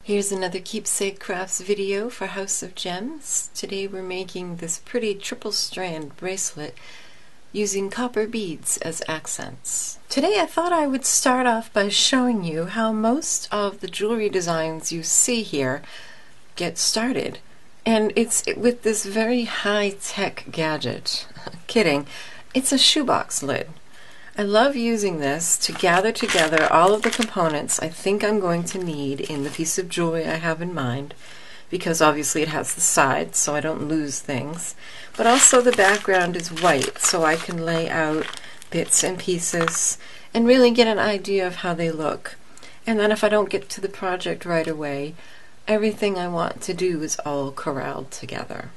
Here's another Keepsake Crafts video for House of Gems. Today we're making this pretty triple strand bracelet using copper beads as accents. Today I thought I would start off by showing you how most of the jewelry designs you see here get started. And it's with this very high-tech gadget. Kidding. It's a shoebox lid. I love using this to gather together all of the components I think I'm going to need in the piece of jewelry I have in mind, because obviously it has the sides so I don't lose things, but also the background is white so I can lay out bits and pieces and really get an idea of how they look. And then if I don't get to the project right away, everything I want to do is all corralled together.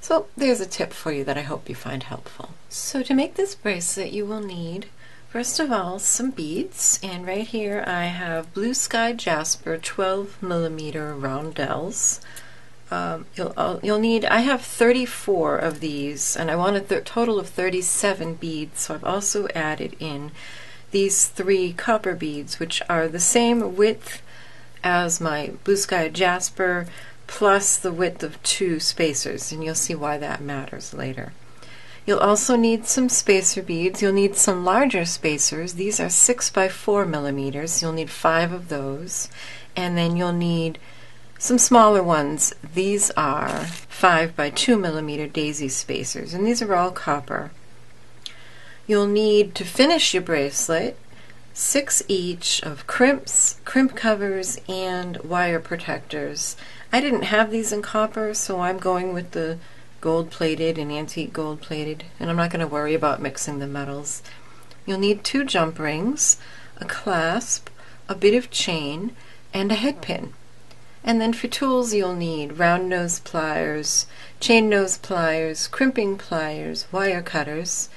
So there's a tip for you that I hope you find helpful. So to make this bracelet you will need, first of all, some beads, and right here I have Blue Sky Jasper 12mm roundels. You'll need, I have 34 of these and I want a total of 37 beads, so I've also added in these 3 copper beads which are the same width as my Blue Sky Jasper plus the width of 2 spacers, and you'll see why that matters later. You'll also need some spacer beads. You'll need some larger spacers. These are 6x4mm. You'll need 5 of those. And then you'll need some smaller ones. These are 5x2mm daisy spacers, and these are all copper. You'll need, to finish your bracelet, 6 each of crimps, crimp covers, and wire protectors. I didn't have these in copper, so I'm going with the gold-plated and antique gold-plated, and I'm not going to worry about mixing the metals. You'll need 2 jump rings, a clasp, a bit of chain, and a headpin. And then for tools you'll need round nose pliers, chain nose pliers, crimping pliers, wire cutters,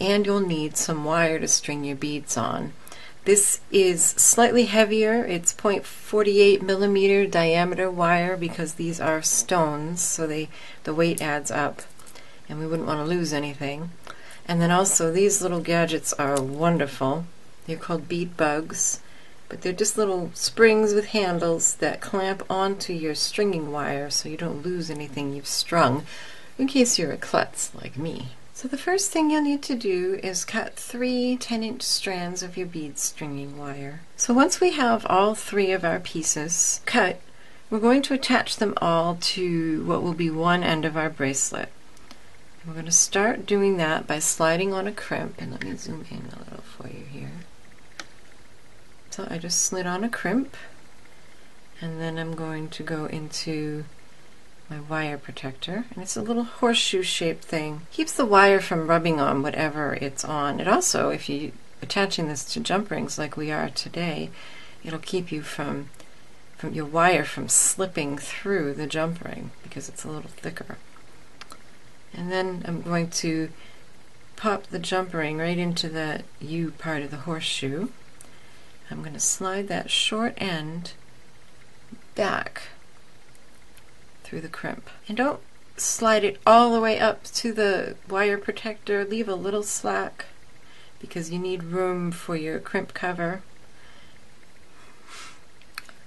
and you'll need some wire to string your beads on. This is slightly heavier. It's 0.48mm diameter wire because these are stones, so the weight adds up and we wouldn't want to lose anything. And then also these little gadgets are wonderful. They're called bead bugs, but they're just little springs with handles that clamp onto your stringing wire so you don't lose anything you've strung, in case you're a klutz like me. So the first thing you'll need to do is cut 3 10-inch strands of your bead stringing wire. So once we have all 3 of our pieces cut, we're going to attach them all to what will be one end of our bracelet. And we're going to start doing that by sliding on a crimp, and let me zoom in a little for you here. So I just slid on a crimp, and then I'm going to go into my wire protector, and it's a little horseshoe shaped thing. Keeps the wire from rubbing on whatever it's on. It also, if you're attaching this to jump rings like we are today, it'll keep you from your wire from slipping through the jump ring because it's a little thicker. And then I'm going to pop the jump ring right into that U part of the horseshoe. I'm going to slide that short end back through the crimp. And don't slide it all the way up to the wire protector. Leave a little slack because you need room for your crimp cover.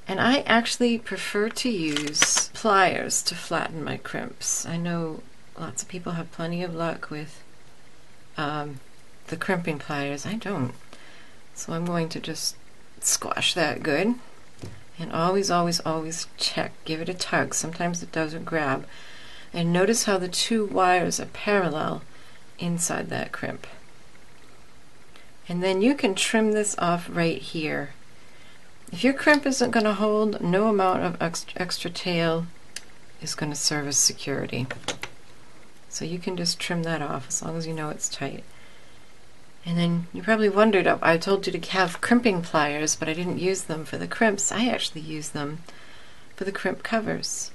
And I actually prefer to use pliers to flatten my crimps. I know lots of people have plenty of luck with the crimping pliers. I don't. So I'm going to just squash that good. And always, always, always check. Give it a tug. Sometimes it doesn't grab. And notice how the 2 wires are parallel inside that crimp. And then you can trim this off right here. If your crimp isn't going to hold, no amount of extra tail is going to serve as security. So you can just trim that off as long as you know it's tight. And then you probably wondered, I told you to have crimping pliers, but I didn't use them for the crimps. I actually use them for the crimp covers.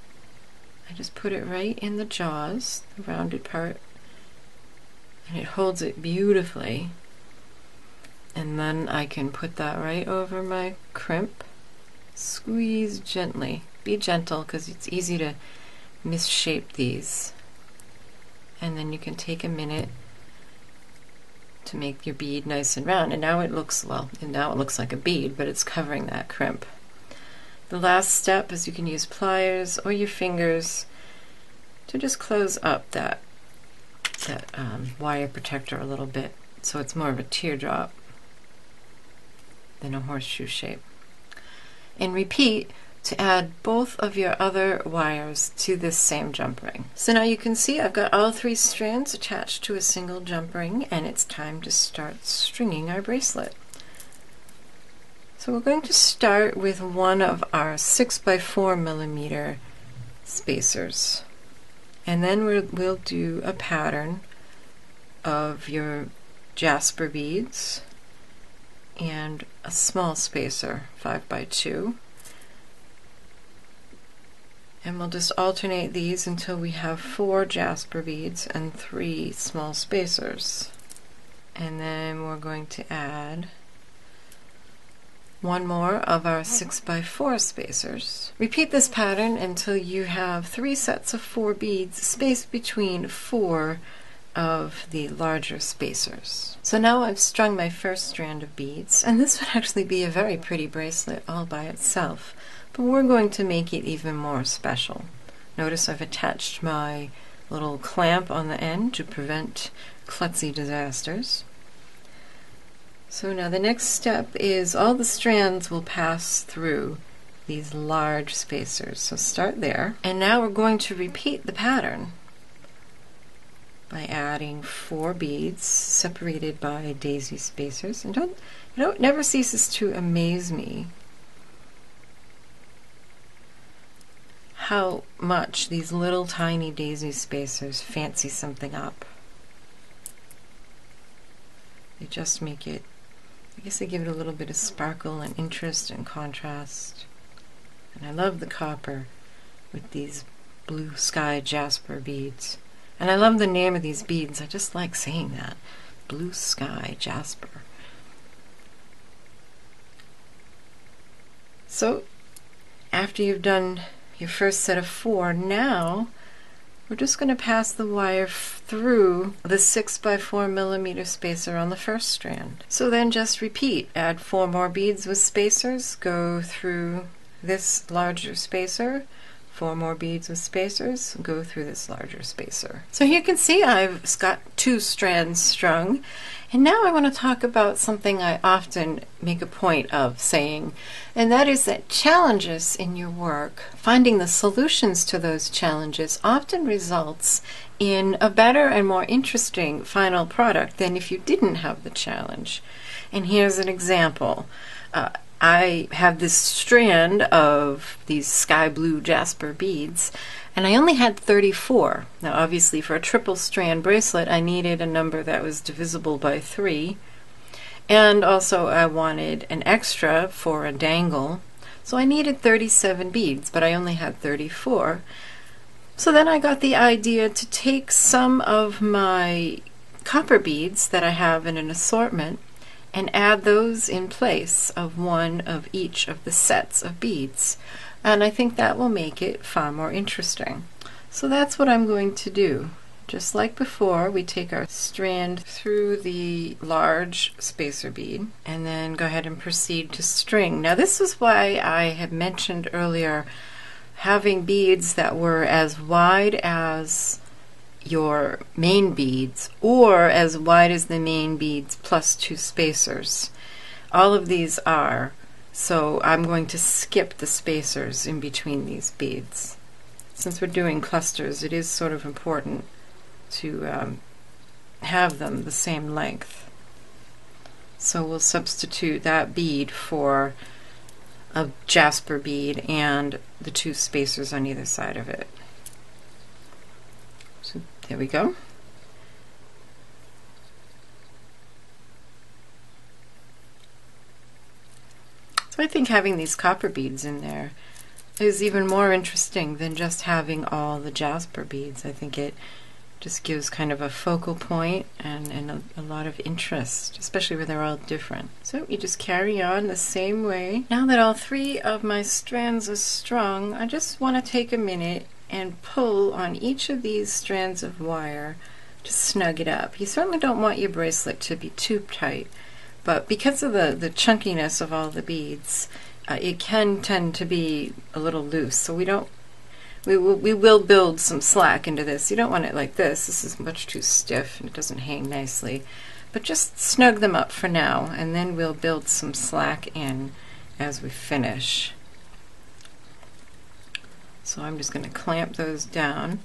I just put it right in the jaws, the rounded part, and it holds it beautifully. And then I can put that right over my crimp. Squeeze gently. Be gentle because it's easy to misshape these. And then you can take a minute to make your bead nice and round, and now it looks, well, and now it looks like a bead, but it's covering that crimp. The last step is you can use pliers or your fingers to just close up that wire protector a little bit so it's more of a teardrop than a horseshoe shape. And repeat to add both of your other wires to this same jump ring. So now you can see I've got all 3 strands attached to a single jump ring, and it's time to start stringing our bracelet. So we're going to start with one of our 6x4mm spacers, and then we'll do a pattern of your Jasper beads and a small spacer, 5x2. And we'll just alternate these until we have 4 Jasper beads and 3 small spacers. And then we're going to add one more of our 6x4 spacers. Repeat this pattern until you have 3 sets of 4 beads spaced between 4 of the larger spacers. So now I've strung my first strand of beads, and this would actually be a very pretty bracelet all by itself. But we're going to make it even more special. Notice I've attached my little clamp on the end to prevent klutzy disasters. So now the next step is all the strands will pass through these large spacers. So start there. And now we're going to repeat the pattern by adding 4 beads separated by daisy spacers. And never ceases to amaze me how much these little tiny daisy spacers fancy something up. They just make it, I guess they give it a little bit of sparkle and interest and contrast. And I love the copper with these Blue Sky Jasper beads. And I love the name of these beads. I just like saying that. Blue Sky Jasper. So after you've done your first set of 4, now we're just going to pass the wire through the 6x4mm spacer on the first strand. So then just repeat. Add 4 more beads with spacers, go through this larger spacer, 4 more beads with spacers, go through this larger spacer. So here you can see I've got 2 strands strung, and now I want to talk about something I often make a point of saying, and that is that challenges in your work, finding the solutions to those challenges often results in a better and more interesting final product than if you didn't have the challenge. And here's an example. I have this strand of these sky blue Jasper beads, and I only had 34. Now obviously for a triple strand bracelet I needed a number that was divisible by 3, and also I wanted an extra for a dangle, so I needed 37 beads, but I only had 34. So then I got the idea to take some of my copper beads that I have in an assortment and add those in place of one of each of the sets of beads. And I think that will make it far more interesting. So that's what I'm going to do. Just like before, we take our strand through the large spacer bead and then go ahead and proceed to string. Now this is why I had mentioned earlier having beads that were as wide as your main beads or as wide as the main beads plus 2 spacers. All of these are, so I'm going to skip the spacers in between these beads. Since we're doing clusters, it is sort of important to have them the same length. So we'll substitute that bead for a Jasper bead and the 2 spacers on either side of it. So there we go. So I think having these copper beads in there is even more interesting than just having all the Jasper beads. I think it just gives kind of a focal point and a lot of interest, especially when they're all different. So you just carry on the same way. Now that all 3 of my strands are strung, I just want to take a minute and pull on each of these strands of wire to snug it up. You certainly don't want your bracelet to be too tight, but because of the chunkiness of all the beads, it can tend to be a little loose, so we will build some slack into this. You don't want it like this. This is much too stiff and it doesn't hang nicely. But just snug them up for now, and then we'll build some slack in as we finish. So I'm just going to clamp those down.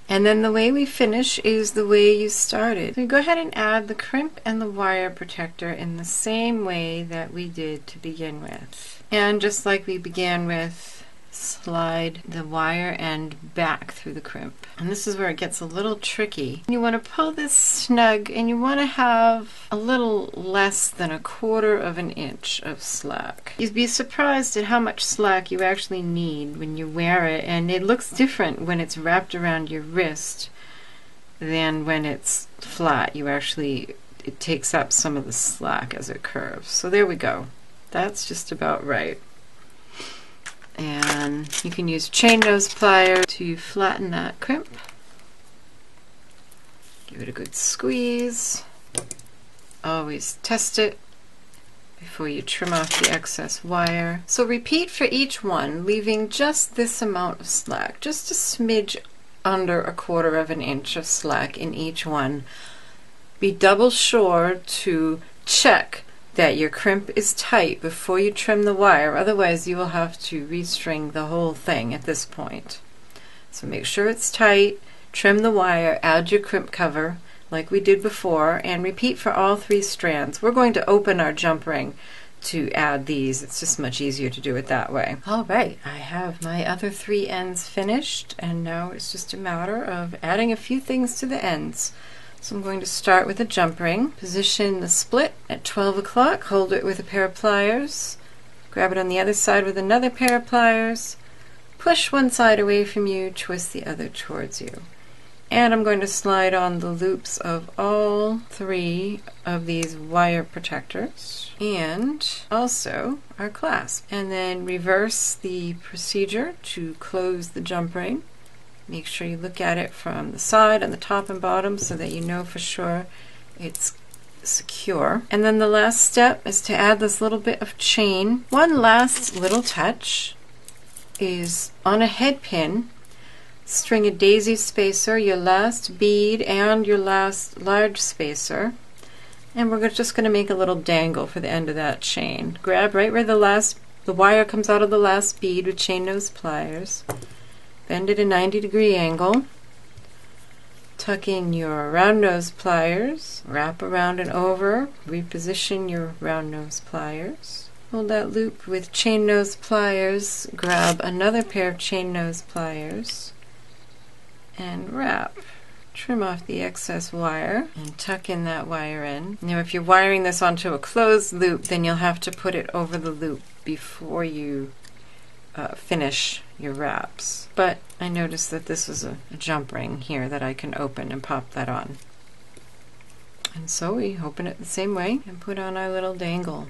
And then the way we finish is the way you started. So you go ahead and add the crimp and the wire protector in the same way that we did to begin with. And just like we began with, slide the wire end back through the crimp. And this is where it gets a little tricky. You want to pull this snug, and you want to have a little less than 1/4 of an inch of slack. You'd be surprised at how much slack you actually need when you wear it, and it looks different when it's wrapped around your wrist than when it's flat. It takes up some of the slack as it curves. So there we go. That's just about right. And you can use chain nose pliers to flatten that crimp. Give it a good squeeze. Always test it before you trim off the excess wire. So repeat for each one, leaving just this amount of slack, just a smidge under 1/4 of an inch of slack in each one. Be double sure to check that your crimp is tight before you trim the wire, otherwise you will have to restring the whole thing at this point. So make sure it's tight, trim the wire, add your crimp cover like we did before, and repeat for all 3 strands. We're going to open our jump ring to add these. It's just much easier to do it that way. Alright, I have my other 3 ends finished, and now it's just a matter of adding a few things to the ends. So I'm going to start with a jump ring. Position the split at 12 o'clock, hold it with a pair of pliers, grab it on the other side with another pair of pliers, push one side away from you, twist the other towards you. And I'm going to slide on the loops of all 3 of these wire protectors and also our clasp. And then reverse the procedure to close the jump ring. Make sure you look at it from the side, on the top and bottom, so that you know for sure it's secure. And then the last step is to add this little bit of chain. One last little touch is on a head pin, string a daisy spacer, your last bead and your last large spacer, and we're just going to make a little dangle for the end of that chain. Grab right where the wire comes out of the last bead with chain nose pliers. Bend it a 90-degree angle, tuck in your round nose pliers, wrap around and over, reposition your round nose pliers, hold that loop with chain nose pliers, grab another pair of chain nose pliers, and wrap. Trim off the excess wire and tuck in that wire end. Now if you're wiring this onto a closed loop, then you'll have to put it over the loop before you finish your wraps. But I noticed that this is a jump ring here that I can open and pop that on. And so we open it the same way and put on our little dangle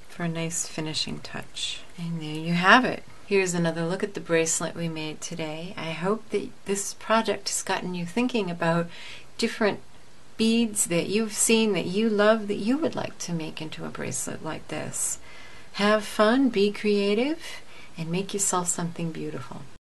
for a nice finishing touch. And there you have it. Here's another look at the bracelet we made today. I hope that this project has gotten you thinking about different beads that you've seen that you love that you would like to make into a bracelet like this. Have fun, be creative, and make yourself something beautiful.